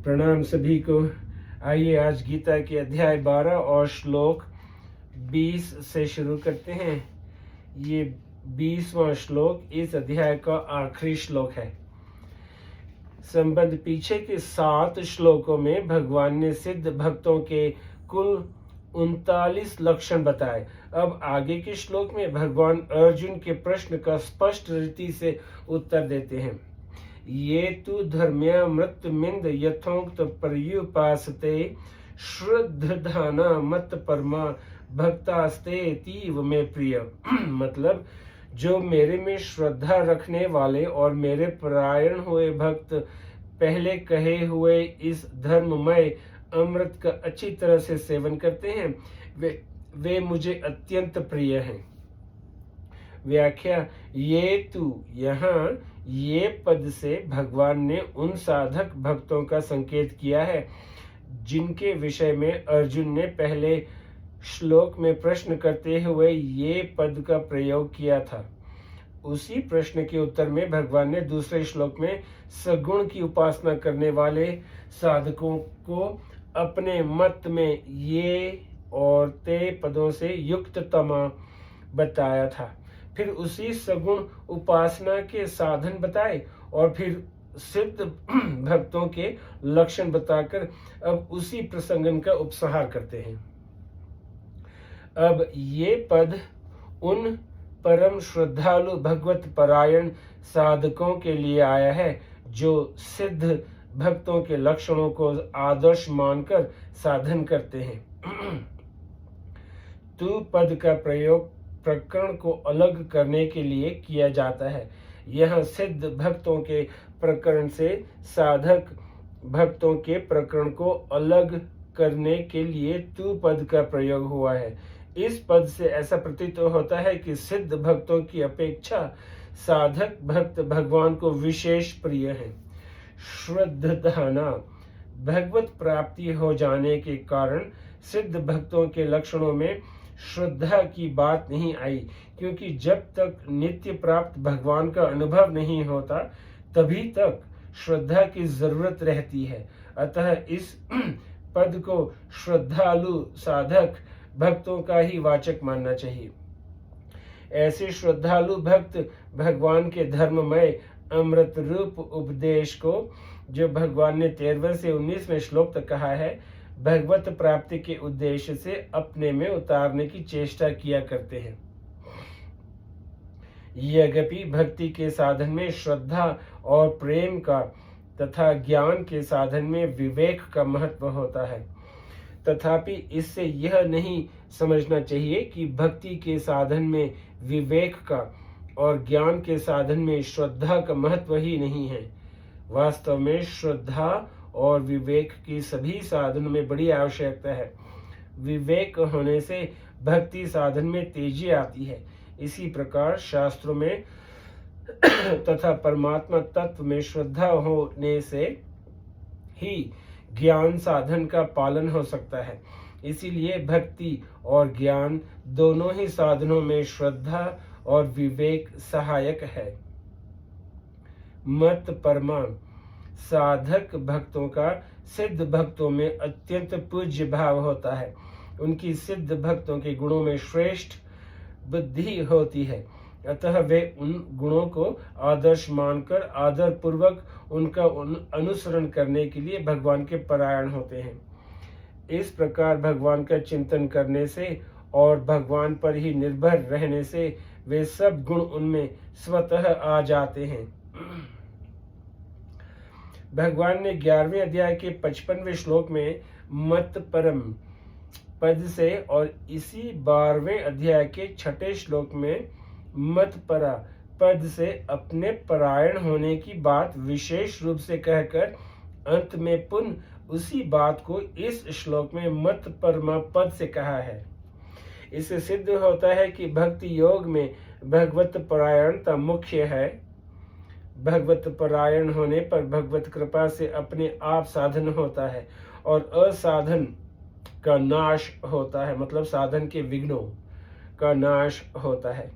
प्रणाम सभी को। आइए आज गीता के अध्याय 12 और श्लोक 20 से शुरू करते हैं। ये 20वां श्लोक इस अध्याय का आखिरी श्लोक है। संबंध पीछे के 7 श्लोकों में भगवान ने सिद्ध भक्तों के कुल 39 लक्षण बताए। अब आगे के श्लोक में भगवान अर्जुन के प्रश्न का स्पष्ट रीति से उत्तर देते हैं। ये तु धर्म्यामृतमिंद यथोक्त पर्युपासते श्रद्धाना मत परमा भक्तास्ते तीव में प्रिय। मतलब जो मेरे में श्रद्धा रखने वाले और मेरे परायण हुए भक्त पहले कहे हुए इस धर्ममय अमृत का अच्छी तरह से सेवन करते हैं, वे मुझे अत्यंत प्रिय हैं। व्याख्या। ये तु यहाँ ये पद से भगवान ने उन साधक भक्तों का संकेत किया है जिनके विषय में अर्जुन ने पहले श्लोक में प्रश्न करते हुए ये पद का प्रयोग किया था। उसी प्रश्न के उत्तर में भगवान ने दूसरे श्लोक में सगुण की उपासना करने वाले साधकों को अपने मत में ये और ते पदों से युक्त तमा बताया था। फिर उसी सगुण उपासना के साधन बताए और फिर सिद्ध भक्तों के लक्षण बताकर अब उसी प्रसंगन का उपसंहार करते हैं। अब ये पद उन परम श्रद्धालु भगवत परायण साधकों के लिए आया है जो सिद्ध भक्तों के लक्षणों को आदर्श मानकर साधन करते हैं। तू पद का प्रयोग प्रकरण को अलग करने के लिए किया जाता है। यह सिद्ध भक्तों के प्रकरण से साधक भक्तों के प्रकरण को अलग करने के लिए तू पद का प्रयोग हुआ है। इस पद से ऐसा प्रतीत होता है कि सिद्ध भक्तों की अपेक्षा साधक भक्त भगवान को विशेष प्रिय हैं। श्रद्धाना भगवत प्राप्ति हो जाने के कारण सिद्ध भक्तों के लक्षणों में श्रद्धा की बात नहीं आई, क्योंकि जब तक नित्य प्राप्त भगवान का अनुभव नहीं होता तभी तक श्रद्धा की जरूरत रहती है। अतः इस पद को श्रद्धालु साधक भक्तों का ही वाचक मानना चाहिए। ऐसे श्रद्धालु भक्त भगवान के धर्ममय अमृत रूप उपदेश को, जो भगवान ने 13वें से 19वें श्लोक तक कहा है, भगवत प्राप्ति के उद्देश्य से अपने में उतारने की चेष्टा किया करते हैं। यद्यपि भक्ति के साधन में श्रद्धा और प्रेम का तथा ज्ञान के साधन में विवेक का महत्व होता है, तथापि इससे यह नहीं समझना चाहिए कि भक्ति के साधन में विवेक का और ज्ञान के साधन में श्रद्धा का महत्व ही नहीं है। वास्तव में श्रद्धा और विवेक की सभी साधनों में बड़ी आवश्यकता है। विवेक होने से भक्ति साधन में तेजी आती है। इसी प्रकार शास्त्रों में तथा परमात्मा तत्व में श्रद्धा होने से ही ज्ञान साधन का पालन हो सकता है। इसीलिए भक्ति और ज्ञान दोनों ही साधनों में श्रद्धा और विवेक सहायक है। मत परमा साधक भक्तों का सिद्ध भक्तों में अत्यंत पूज्य भाव होता है। उनकी सिद्ध भक्तों के गुणों में श्रेष्ठ बुद्धि होती है, अतः वे उन गुणों को आदर्श मानकर आदर पूर्वक उनका अनुसरण करने के लिए भगवान के परायण होते हैं। इस प्रकार भगवान का चिंतन करने से और भगवान पर ही निर्भर रहने से वे सब गुण उनमें स्वतः आ जाते हैं। भगवान ने 11वें अध्याय के 55वें श्लोक में मत परम पद से और इसी 12वें अध्याय के 6ठे श्लोक में मत परा पद से अपने परायण होने की बात विशेष रूप से कहकर अंत में पुनः उसी बात को इस श्लोक में मत परमा पद से कहा है। इससे सिद्ध होता है कि भक्ति योग में भगवत परायणता मुख्य है। भगवत परायण होने पर भगवत कृपा से अपने आप साधन होता है और असाधन का नाश होता है, मतलब साधन के विघ्नों का नाश होता है।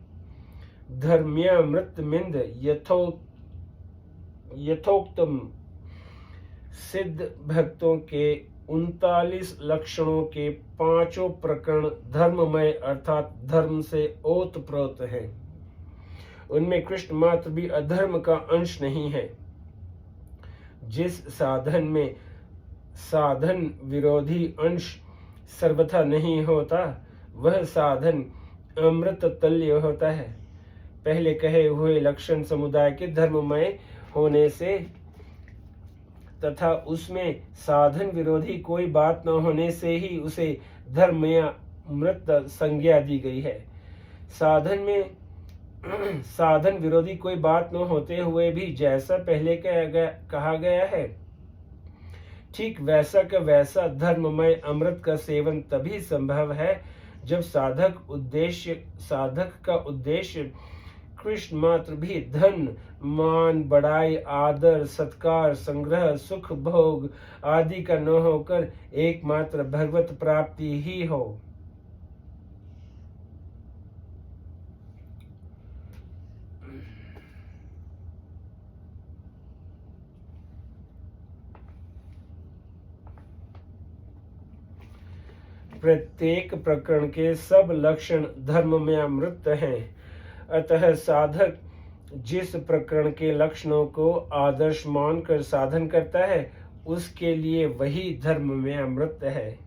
धर्म्यामृतमिंद यथोक्तम सिद्ध भक्तों के 39 लक्षणों के 5 प्रकरण धर्ममय अर्थात धर्म से ओतप्रोत हैं। उनमें कृष्ण मात्र भी अधर्म का अंश नहीं है। जिस साधन में साधन विरोधी अंश सर्वथा नहीं होता, वह साधन अमृत तुल्य होता है। पहले कहे हुए लक्षण समुदाय के धर्ममय होने से तथा उसमें साधन विरोधी कोई बात न होने से ही उसे धर्म या अमृत संज्ञा दी गई है। साधन में साधन विरोधी कोई बात न होते हुए भी जैसा पहले कहा गया है, ठीक वैसा का वैसा धर्ममय अमृत का सेवन तभी संभव है जब साधक का उद्देश्य कृष्ण मात्र भी धन, मान, बड़ाई, आदर, सत्कार, संग्रह, सुख, भोग आदि का न होकर एकमात्र भगवत प्राप्ति ही हो। प्रत्येक प्रकरण के सब लक्षण धर्म में अमृत हैं। अतः साधक जिस प्रकरण के लक्षणों को आदर्श मानकर साधन करता है, उसके लिए वही धर्म में अमृत है।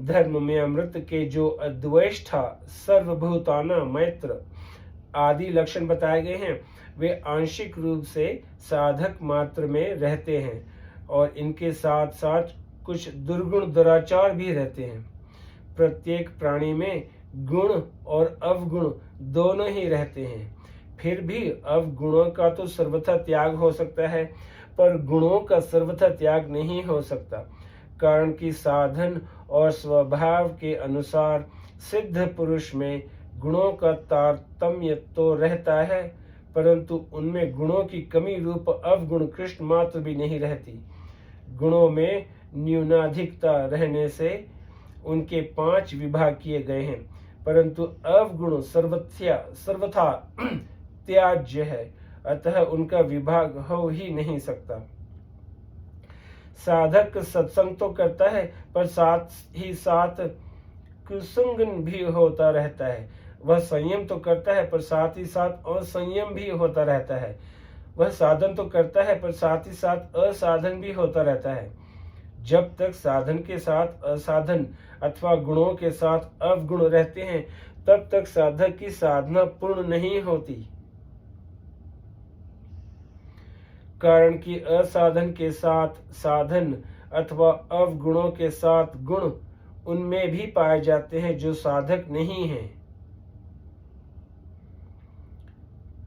धर्म में अमृत के जो अद्वेष्टा, सर्वभूताना, मैत्र आदि लक्षण बताए गए हैं, वे आंशिक रूप से साधक मात्र में रहते हैं और इनके साथ साथ कुछ दुर्गुण दुराचार भी रहते हैं। प्रत्येक प्राणी में गुण और अवगुण दोनों ही रहते हैं। फिर भी अवगुणों का तो सर्वथा त्याग हो सकता है, पर गुणों का सर्वथा त्याग नहीं हो सकता। कारण कि साधन और स्वभाव के अनुसार सिद्ध पुरुष में गुणों का तारतम्य तो रहता है, परंतु उनमें गुणों की कमी रूप अवगुण कृष्ण मात्र भी नहीं रहती। गुणों में न्यूनाधिकता रहने से उनके 5 विभाग किए गए हैं, परंतु अवगुण सर्वथा त्याज्य है, अतः उनका विभाग हो ही नहीं सकता। साधक सत्संग तो करता है, पर साथ ही साथ कुसंगन भी होता रहता है। वह संयम तो करता है, पर साथ ही साथ असंयम भी होता रहता है। वह साधन तो करता है, पर साथ ही साथ असाधन भी होता रहता है। जब तक साधन के साथ असाधन अथवा गुणों के साथ अवगुण रहते हैं, तब तक साधक की साधना पूर्ण नहीं होती। कारण कि असाधन के साथ साधन अथवा अवगुणों के साथ गुण उनमें भी पाए जाते हैं जो साधक नहीं हैं।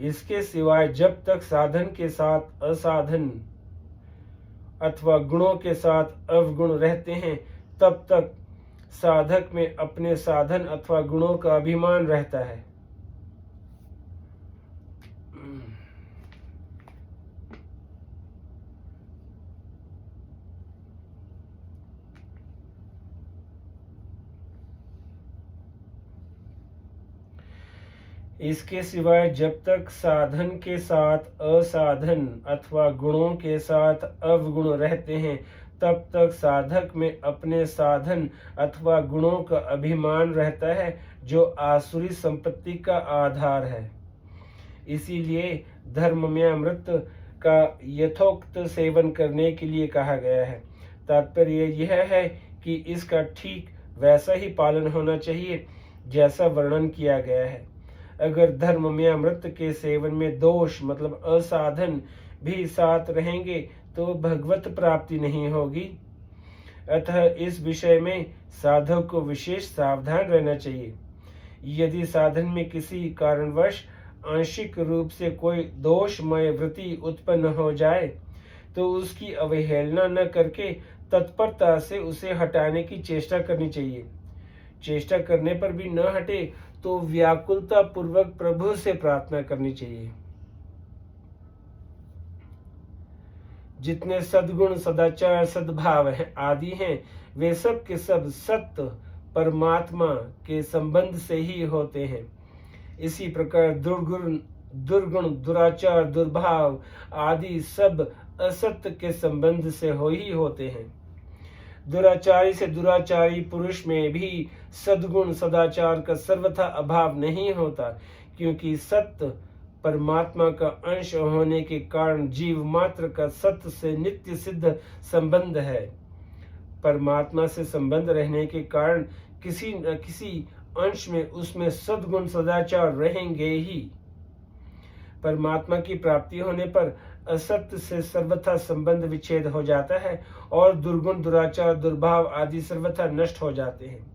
इसके सिवाय जब तक साधन के साथ असाधन अथवा गुणों के साथ अवगुण रहते हैं, तब तक साधक में अपने साधन अथवा गुणों का अभिमान रहता है। इसके सिवाय जब तक साधन के साथ असाधन अथवा गुणों के साथ अवगुण रहते हैं, तब तक साधक में अपने साधन अथवा गुणों का अभिमान रहता है, जो आसुरी संपत्ति का आधार है। इसीलिए धर्म में अमृत का यथोक्त सेवन करने के लिए कहा गया है। तात्पर्य यह है कि इसका ठीक वैसा ही पालन होना चाहिए जैसा वर्णन किया गया है। अगर धर्म में अमृत के सेवन में दोष मतलब असाधन भी साथ रहेंगे तो भगवत प्राप्ति नहीं होगी। अतः इस विषय में साधक को विशेष सावधान रहना चाहिए। यदि साधन में किसी कारणवश आंशिक रूप से कोई दोषमय वृत्ति उत्पन्न हो जाए, तो उसकी अवहेलना न करके तत्परता से उसे हटाने की चेष्टा करनी चाहिए। चेष्टा करने पर भी न हटे तो व्याकुलता पूर्वक प्रभु से प्रार्थना करनी चाहिए। जितने सद्गुण, सदाचार, सद्भाव है आदि हैं, वे सब के सब सत्य परमात्मा के संबंध से ही होते हैं। इसी प्रकार दुर्गुण, दुराचार, दुर्भाव आदि सब असत्य के संबंध से ही होते हैं। दुराचारी से दुराचारी पुरुष में भी सद्गुण सदाचार का सर्वथा अभाव नहीं होता, क्योंकि सत्य परमात्मा का अंश होने के कारण जीव मात्र का सत्य से नित्य सिद्ध संबंध है। परमात्मा से संबंध रहने के कारण किसी न किसी अंश में उसमें सद्गुण सदाचार रहेंगे ही। परमात्मा की प्राप्ति होने पर असत्य से सर्वथा संबंध विच्छेद हो जाता है और दुर्गुण दुराचार दुर्भाव आदि सर्वथा नष्ट हो जाते हैं।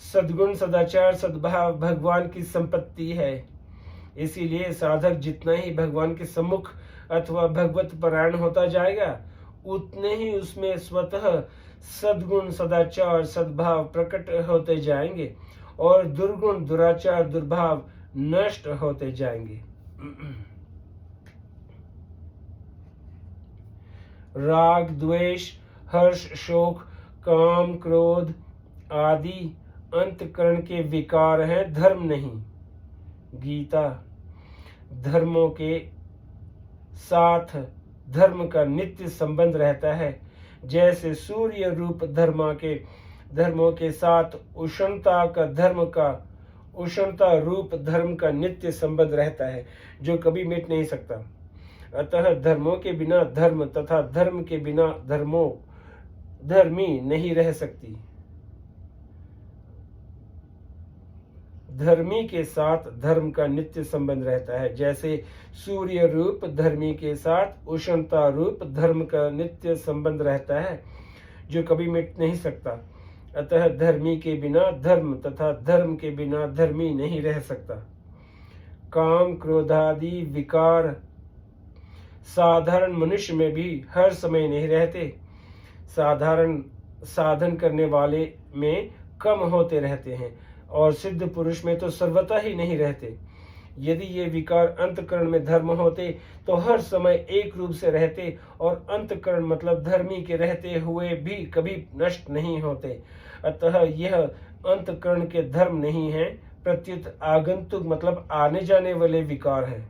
सद्गुण सदाचार सद्भाव भगवान की संपत्ति है। इसीलिए साधक जितना ही भगवान के सम्मुख अथवा भगवत परायण होता जाएगा, उतने ही उसमें स्वतः सद्गुण सदाचार सद्भाव प्रकट होते जाएंगे और दुर्गुण दुराचार दुर्भाव नष्ट होते जाएंगे। राग द्वेष हर्ष शोक काम क्रोध आदि अंतकरण के विकार हैं, धर्म नहीं। गीता धर्मों के साथ धर्म का नित्य संबंध रहता है, जैसे सूर्य रूप धर्मों के साथ उष्णता रूप धर्म का नित्य संबंध रहता है, जो कभी मिट नहीं सकता। अतः धर्मों के बिना धर्म तथा धर्म के बिना धर्मी नहीं रह सकती। धर्मी के साथ धर्म का नित्य संबंध रहता है, जैसे सूर्य रूप धर्मी के साथ उष्णता रूप धर्म का नित्य संबंध रहता है, जो कभी मिट नहीं सकता। अतः धर्मी के बिना धर्म तथा धर्म के बिना धर्मी नहीं रह सकता। काम क्रोधादि विकार साधारण मनुष्य में भी हर समय नहीं रहते, साधारण साधन करने वाले में कम होते रहते हैं और सिद्ध पुरुष में तो सर्वथा ही नहीं रहते। यदि ये विकार अंतकरण में धर्म होते तो हर समय एक रूप से रहते और अंतकरण मतलब धर्मी के रहते हुए भी कभी नष्ट नहीं होते। अतः यह अंतकरण के धर्म नहीं है, प्रत्युत आगंतुक मतलब आने जाने वाले विकार है।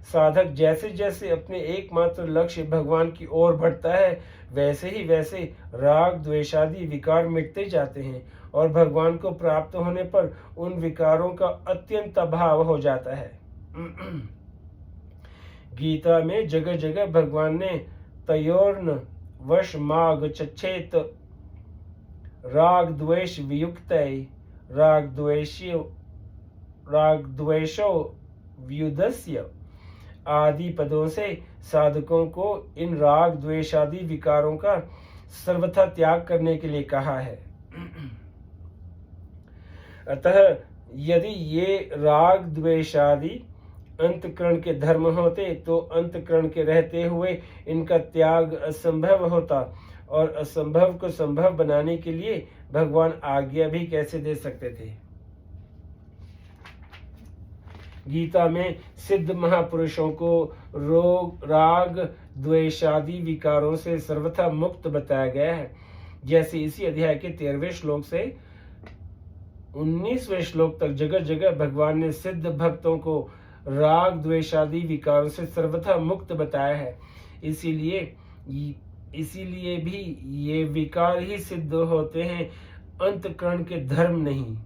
साधक जैसे जैसे अपने एकमात्र लक्ष्य भगवान की ओर बढ़ता है, वैसे ही वैसे राग द्वेषादि विकार मिटते जाते हैं और भगवान को प्राप्त होने पर उन विकारों का अत्यंत अभाव हो जाता है। गीता में जगह जगह भगवान ने तयोर्न वश माग चच्छेत राग द्वेष वियुक्त राग द्वेषो व्युदस्य आदि पदों से साधकों को इन राग द्वेष आदि विकारों का सर्वथा त्याग करने के लिए कहा है। अतः यदि ये राग द्वेष आदि अंतकरण के धर्म होते तो अंतकरण के रहते हुए इनका त्याग असंभव होता, और असंभव को संभव बनाने के लिए भगवान आज्ञा भी कैसे दे सकते थे। गीता में सिद्ध महापुरुषों को राग द्वेषादि विकारों से सर्वथा मुक्त बताया गया है। जैसे इसी अध्याय के 13वें श्लोक से 19वें श्लोक तक जगह जगह भगवान ने सिद्ध भक्तों को राग द्वेषादि विकारों से सर्वथा मुक्त बताया है। इसीलिए भी ये विकार ही सिद्ध होते हैं, अंतकरण के धर्म नहीं।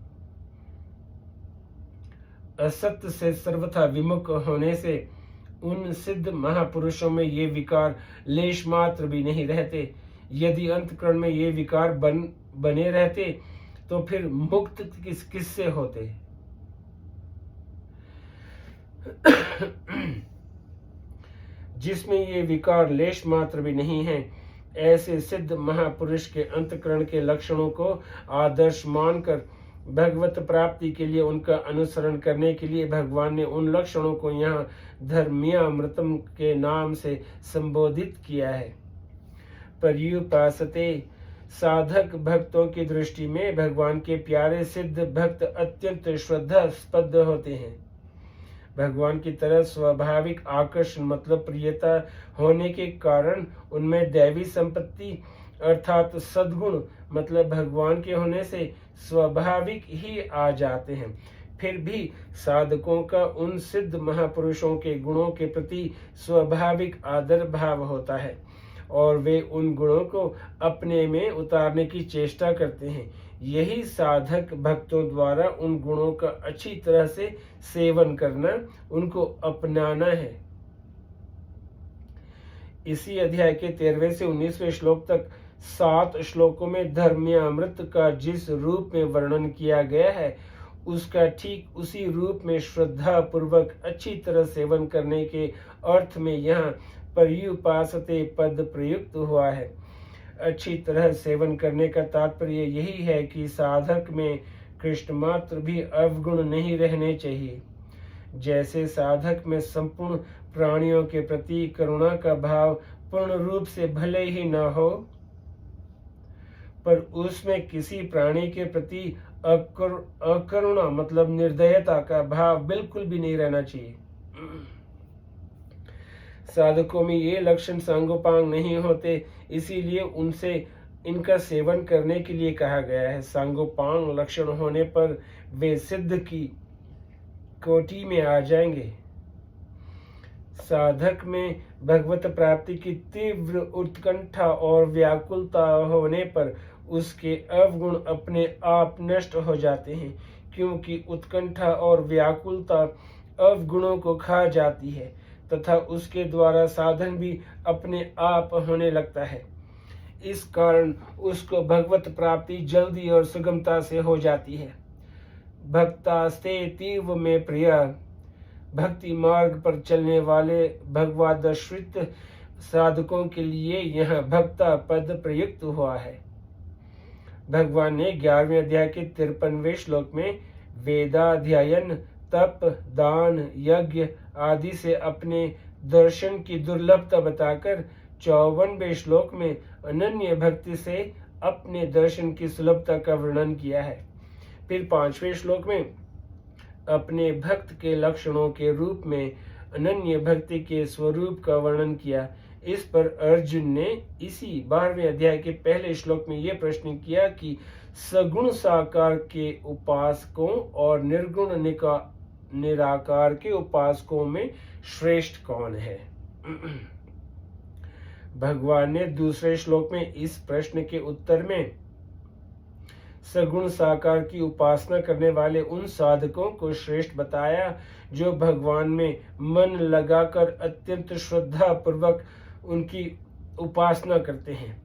असत्य से सर्वथा विमुख होने से उन सिद्ध महापुरुषों में ये विकार लेश मात्र भी नहीं रहते। यदि अंतकरण में ये विकार बने रहते तो फिर मुक्त किससे होते। जिसमें ये विकार लेश मात्र भी नहीं है, ऐसे सिद्ध महापुरुष के अंतकरण के लक्षणों को आदर्श मानकर भगवत प्राप्ति के लिए उनका अनुसरण करने के लिए भगवान ने उन लक्षणों को यहाँ धर्म्यामृतम के नाम से संबोधित किया है। पर्युपासते साधक भक्तों की दृष्टि में भगवान के प्यारे सिद्ध भक्त अत्यंत श्रद्धास्पद होते हैं। भगवान की तरह स्वाभाविक आकर्षण मतलब प्रियता होने के कारण उनमें दैवी संपत्ति अर्थात सद्गुण मतलब भगवान के होने से स्वाभाविक ही आ जाते हैं। फिर भी साधकों का उन सिद्ध महापुरुषों के गुणों के प्रति स्वाभाविक आदर भाव होता है और वे उन गुणों को अपने में उतारने की चेष्टा करते हैं। यही साधक भक्तों द्वारा उन गुणों का अच्छी तरह से सेवन करना, उनको अपनाना है। इसी अध्याय के 13वें से 19वें श्लोक तक 7 श्लोकों में धर्म्यामृत का जिस रूप में वर्णन किया गया है, उसका ठीक उसी रूप में श्रद्धा पूर्वक अच्छी तरह सेवन करने के अर्थ में यहाँ पर्युपासते पद प्रयुक्त हुआ है। अच्छी तरह सेवन करने का तात्पर्य यही है कि साधक में कृष्ण मात्र भी अवगुण नहीं रहने चाहिए। जैसे साधक में संपूर्ण प्राणियों के प्रति करुणा का भाव पूर्ण रूप से भले ही न हो, पर उसमें किसी प्राणी के प्रति अकरुणा मतलब निर्दयता का भाव बिल्कुल भी नहीं रहना चाहिए। साधकों में ये लक्षण सांगोपांग नहीं होते, इसीलिए उनसे इनका सेवन करने के लिए कहा गया है। सांगोपांग लक्षण होने पर वे सिद्ध की कोटि में आ जाएंगे। साधक में भगवत प्राप्ति की तीव्र उत्कंठा और व्याकुलता होने पर उसके अवगुण अपने आप नष्ट हो जाते हैं, क्योंकि उत्कंठा और व्याकुलता अवगुणों को खा जाती है तथा उसके द्वारा साधन भी अपने आप होने लगता है। इस कारण उसको भगवत प्राप्ति जल्दी और सुगमता से हो जाती है। भक्तास्ते तीव्र में प्रिय, भक्ति मार्ग पर चलने वाले भगवदाश्रित साधकों के लिए यह भक्ता पद प्रयुक्त हुआ है। भगवान ने 11वें अध्याय के 53वें श्लोक में वेदाध्ययन, तप, दान, यज्ञ आदि से अपने दर्शन की दुर्लभता बताकर 54वें श्लोक में अनन्य भक्ति से अपने दर्शन की सुलभता का वर्णन किया है। फिर 5वें श्लोक में अपने भक्त के लक्षणों के रूप में अनन्य भक्ति के स्वरूप का वर्णन किया। इस पर अर्जुन ने इसी 12वें अध्याय के पहले श्लोक में यह प्रश्न किया कि सगुण साकार के उपासकों और निर्गुण निराकार के उपासकों में श्रेष्ठ कौन है। भगवान ने दूसरे श्लोक में इस प्रश्न के उत्तर में सगुण साकार की उपासना करने वाले उन साधकों को श्रेष्ठ बताया जो भगवान में मन लगाकर अत्यंत श्रद्धा पूर्वक उनकी उपासना करते हैं।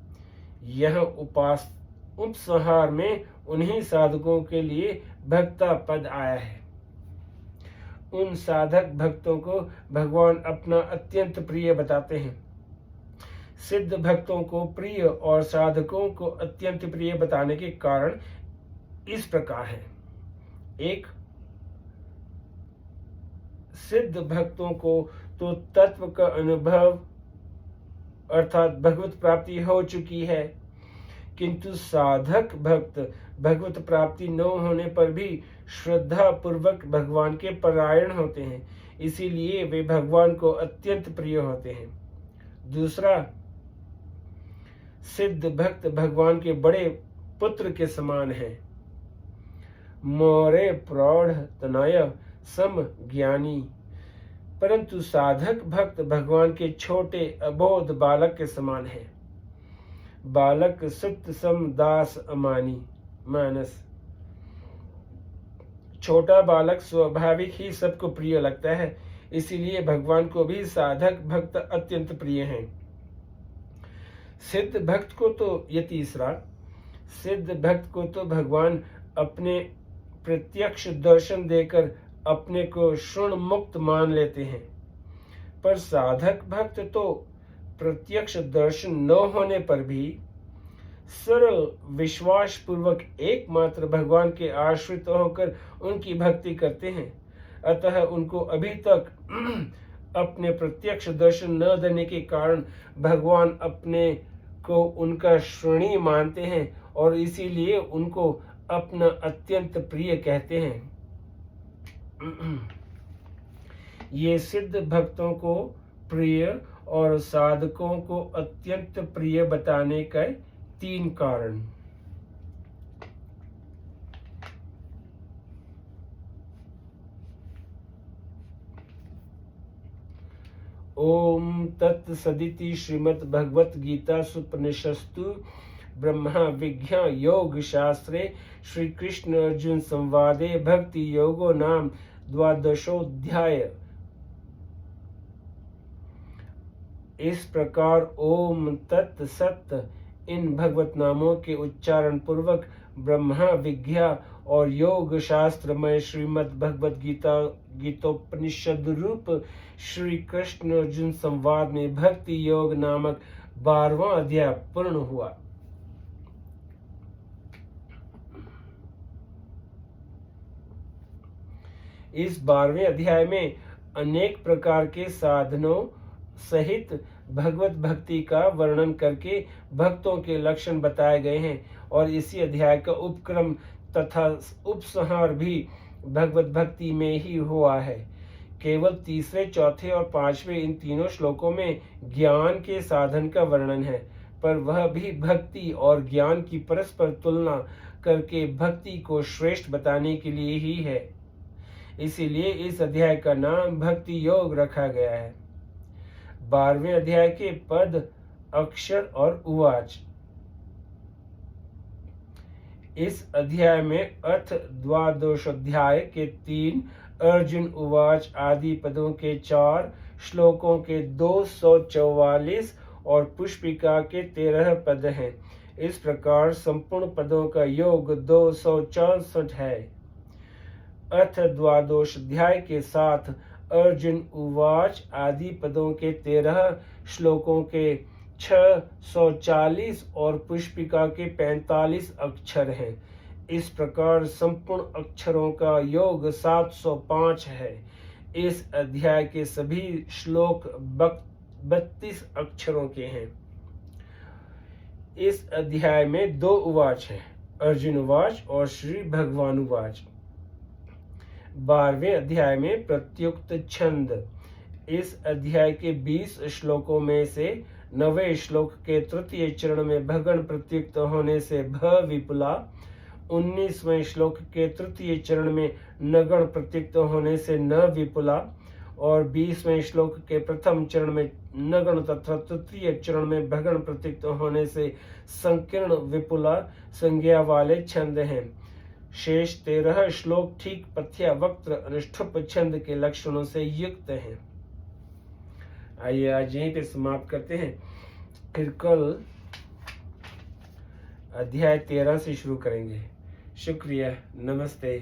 यह उपसंहार में उन्हीं साधकों के लिए भक्ता पद आया है। उन साधक भक्तों को भगवान अपना अत्यंत प्रिय बताते हैं। सिद्ध भक्तों को प्रिय और साधकों को अत्यंत प्रिय बताने के कारण इस प्रकार है। एक, सिद्ध भक्तों को तो तत्व का अनुभव अर्थात भगवत प्राप्ति हो चुकी है, किंतु साधक भक्त भगवत प्राप्ति न होने पर भी श्रद्धा पूर्वक भगवान के परायण होते हैं, इसीलिए वे भगवान को अत्यंत प्रिय होते हैं। दूसरा, सिद्ध भक्त भगवान के बड़े पुत्र के समान हैं। मोरे प्रौढ़ तनय सम ज्ञानी, परंतु साधक भक्त भगवान के छोटे अबोध बालक के समान है। बालक सुत सम दास अमानी मानस, छोटा बालक स्वाभाविक ही सबको प्रिय लगता है, इसीलिए भगवान को भी साधक भक्त अत्यंत प्रिय हैं। सिद्ध भक्त को तो ये तीसरा, सिद्ध भक्त को तो भगवान अपने प्रत्यक्ष दर्शन देकर अपने को क्षुण मुक्त मान लेते हैं, पर साधक भक्त तो प्रत्यक्ष दर्शन न होने पर भी सरल विश्वास पूर्वक एकमात्र भगवान के आश्रित होकर उनकी भक्ति करते हैं। अतः उनको अभी तक अपने प्रत्यक्ष दर्शन न देने के कारण भगवान अपने को उनका श्रेणी मानते हैं और इसीलिए उनको अपना अत्यंत प्रिय कहते हैं। ये सिद्ध भक्तों को प्रिय और साधकों को अत्यंत प्रिय बताने का 3 कारण। ओम तत्सदिति श्रीमद् भगवत गीता सुपनिषस्तु ब्रह्मा विज्ञा योग शास्त्रे श्री कृष्ण अर्जुन संवादे भक्ति योगो नाम द्वादशोऽध्याय। इस प्रकार ओम तत्सत इन भगवत नामों के उच्चारण पूर्वक ब्रह्मा विज्ञा और योग शास्त्रमय श्रीमद् भगवत गीता गीतोपनिषद रूप श्री कृष्ण अर्जुन संवाद में भक्ति योग नामक 12वां अध्याय पूर्ण हुआ। इस 12वें अध्याय में अनेक प्रकार के साधनों सहित भगवत भक्ति का वर्णन करके भक्तों के लक्षण बताए गए हैं और इसी अध्याय का उपक्रम तथा उपसंहार भी भगवत भक्ति में ही हुआ है। केवल तीसरे, चौथे और पांचवें इन तीनों श्लोकों में ज्ञान के साधन का वर्णन है, पर वह भी भक्ति और ज्ञान की परस्पर तुलना करके भक्ति को श्रेष्ठ बताने के लिए ही है। इसीलिए इस अध्याय का नाम भक्ति योग रखा गया है। 12वें अध्याय के पद, अक्षर और उवाच। इस अध्याय में अथ द्वादशोऽध्याय के 3, अर्जुन उवाच आदि पदों के 4, श्लोकों के 244 और पुष्पिका के 13 पद हैं। इस प्रकार संपूर्ण पदों का योग 264 है। अथ द्वादशोऽध्याय के 7, अर्जुन उवाच आदि पदों के 13, श्लोकों के 640 और पुष्पिका के 45 अक्षर हैं। इस प्रकार संपूर्ण अक्षरों का योग 705 है। इस अध्याय के सभी श्लोक 32 अक्षरों के हैं। इस अध्याय में 2 उवाच हैं, अर्जुन उवाच और श्री भगवान उवाच। 12वें अध्याय में प्रत्युक्त छंद। इस अध्याय के 20 श्लोकों में से 9वें श्लोक के तृतीय चरण में भगन प्रत्युक्त होने से भ विपुला, 19वें श्लोक के तृतीय चरण में नगण प्रत्युक्त होने से न विपुला और 20वें श्लोक के प्रथम चरण में नगण तथा तृतीय चरण में भगन प्रत्युक्त होने से संकीर्ण विपुला संज्ञा वाले छंद हैं। शेष 13 श्लोक ठीक पथ्या वक्त्र अनुष्ठुप छंद के लक्षणों से युक्त हैं। आइए आज यहीं पे समाप्त करते हैं, फिर कल अध्याय 13 से शुरू करेंगे। शुक्रिया, नमस्ते।